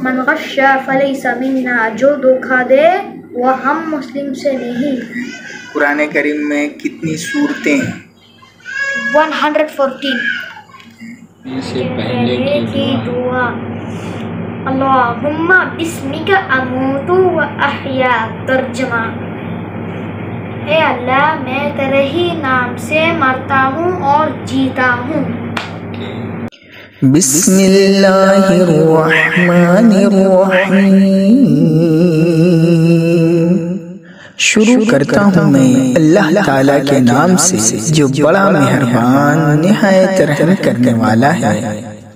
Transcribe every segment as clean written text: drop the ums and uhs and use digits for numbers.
من غش فلیس منا، جو دھوکہ دے وہ ہم مسلم سے نہیں۔ قرآن کریم میں کتنی صورتیں ہیں؟ 114۔ سے پہلے کی دعا، اللہم بسمک اموت و احیا۔ ترجمہ، اے اللہ میں تیرے ہی نام سے مرتا ہوں اور جیتا ہوں۔ بسم اللہ الرحمن الرحیم۔ شروع کرتا ہوں میں اللہ تعالیٰ کے نام سے جو بڑا مہربان نہایت رحم کرنے والا ہے۔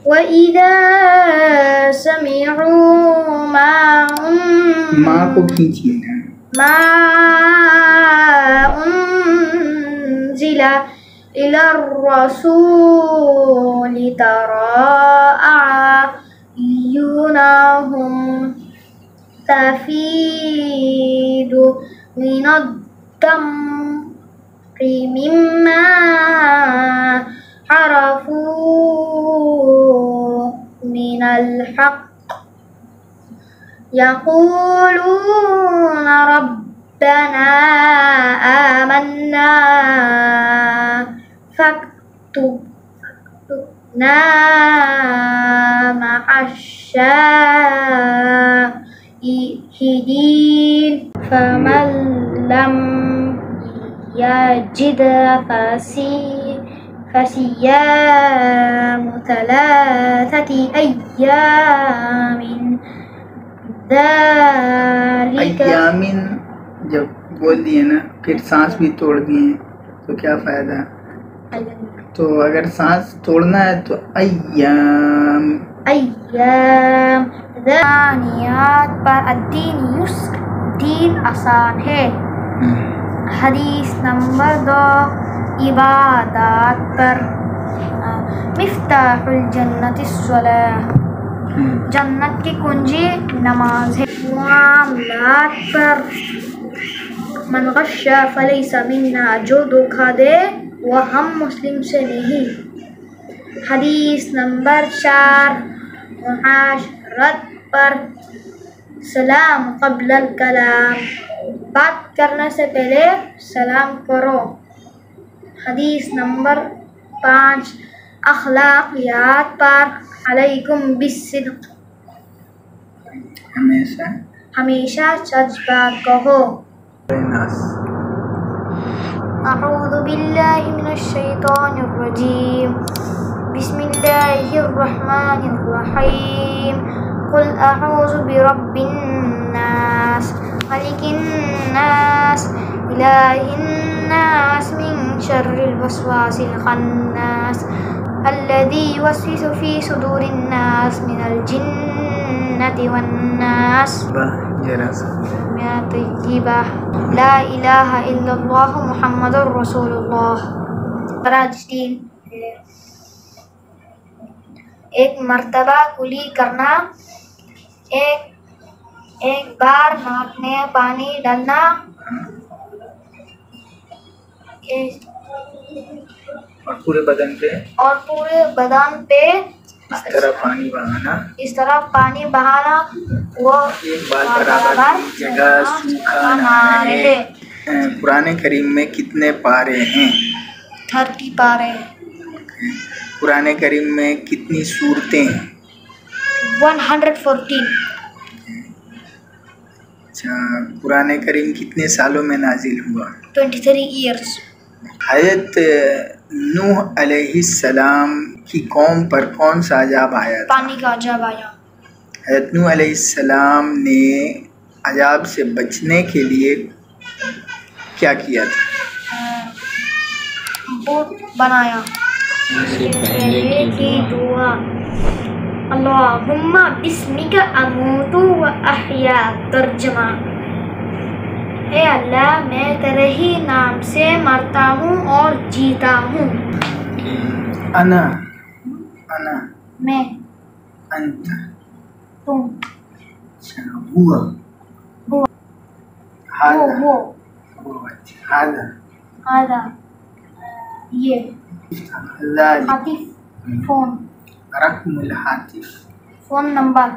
وَإِذَا سَمِعُوا ماں کو کھینچیے نا۔ مَا أُنزِلَ إِلَى الرَّسُولِ تَرَى أَعْيُنَهُمْ تَفِيضُ مِنَ الدَّمْعِ مِمَّا عَرَفُوا مِنَ الْحَقِّ يَقُولُونَ رَبَّنَا آمَنَّا فاكتبنا مع الشاهدين۔ فمن لم يجد فصيام 3 أيام ذلك۔ ایامن جب بول دیے نا پھر سانس بھی توڑ دیے تو کیا فائدہ؟ تو اگر سانس توڑنا ہے تو ایام دانیات پر الدین یسر، دین آسان ہے۔ حدیث نمبر 2، عبادات پر مفتاح الجنت الصلاۃ، جنت کی کنجی نماز ہے۔ معاملات پر من غش فلیس منا، جو دھوکہ دے وہ ہم مسلم سے نہیں۔ حدیث نمبر 4، معاشرت پر سلام قبل الکلام، بات کرنے سے پہلے سلام کرو۔ حدیث نمبر 5، اخلاقیات پر علیکم بالصدق، ہمیشہ سچ بات کہو۔ اعوذ باللہ من الشیطان الرجیم، بسم اللہ الرحمن الرحیم۔ قل اعوذ برب الناس، ملک الناس، الہ الناس، من شر الوسواس الخناس، الذی یوسوس فی صدور الناس من الجنۃ والناس۔ طیبہ، لا الہ الا اللہ محمد رسول اللہ۔ راجدین، ایک مرتبہ کلی کرنا، ایک بار ناک میں پانی ڈالنا، اور پورے بدن پہ اس طرح پانی بہانا، وہ ایک بار برابر جگہ سوکھا نہ رہے۔ قرآن کریم میں کتنے پارے ہیں؟ 30 پارے۔ قرآن کریم میں کتنی صورتیں ہیں؟ 114۔ اچھا، قرآن کریم کتنے سالوں میں نازل ہوا؟ 23 ایئرس۔ حضرت نوح علیہ السلام کی قوم پر کون سا عذاب آیا تھا؟ پانی کا عذاب آیا۔ حضرت نوح علیہ السلام نے عذاب سے بچنے کے لیے کیا کیا تھا؟ بوٹ بنایا۔ سے پہلے کی دعا، اللہم بسمک اموت و احیا۔ ترجمہ، اے اللہ میں تیرے ہی نام سے مرتا ہوں اور جیتا ہوں۔ انا میں، انت، تم، ہوا، هذا، یہ، ذالک، ہاتف، فون، رقم الہاتف، فون نمبر،